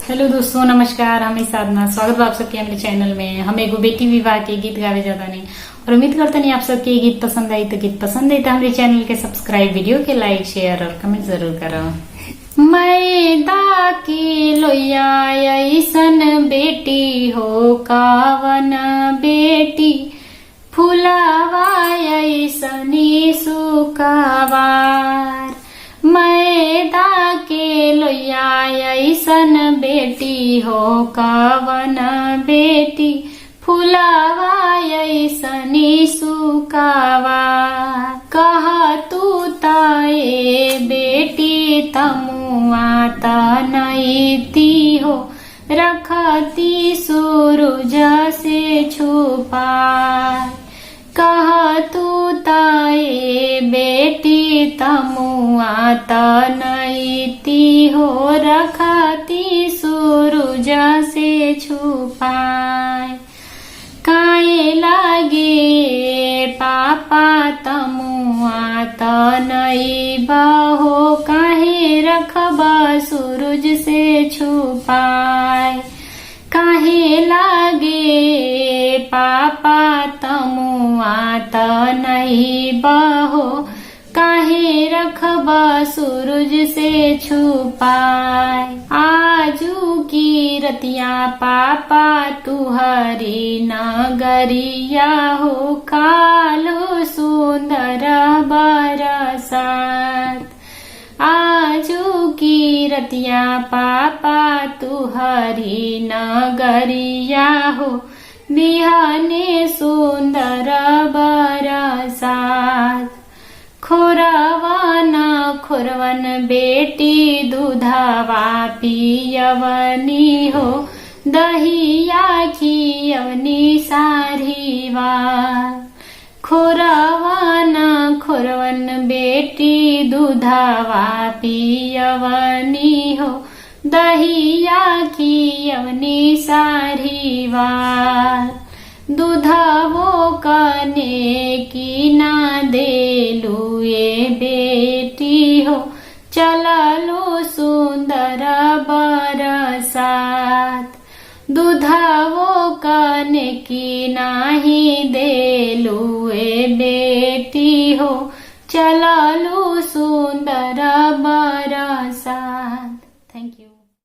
Hello दोस्तों, नमस्कार। हमें साधना स्वागत बा आप सबके हमारे चैनल में। हम एगो बेटी विवाह के गीत गावे जाता नहीं और उम्मीद करते नहीं आप सबके ये गीत पसंद आई। तो गीत पसंद आई तो हमारे चैनल के सब्सक्राइब, वीडियो के लाइक, शेयर और कमेंट जरूर करो। मैदा की लोया ऐसन बेटी हो, कावन बेटी फुलावा ऐसनी सुकावार। मैदा के लोया ऐसन बेटी हो, कावन बेटी फुलावा ऐसनी सुकावार। कहा तू ताए बेटी तमुआ तनईती हो, रखती सूरज से छुपा। कहा तू ताए बेटी तमुआ तनईती हो, रखती सूरज से छुपाए। काहे लागे पापा तमुआ तनई बहो, काहे रखबा सूरज से छुपाए। काहे लागे पापा तमुआ तनई बहो, काहे रखबा सूरज से छुपाए। आजू की रतिया पापा तुहरी नगरिया हो, कालो सुंदर बरसात। आजू की रतिया पापा तुहरी नगरिया हो, बिहाने सुंदर बरसात। खोरवन खोरवन बेटी दूधवा पियवनी हो, दहिया खियवनी सारीवा। खोरवन खोरवन बेटी दूधवा पियवनी हो, दहिया खियवनी सारीवा। दूधवो कने की ना देलू ये बेटी हो, चललो सुंदर बरसात। दूधवो कने की नाही देलू ये बेटी हो, चललो सुंदर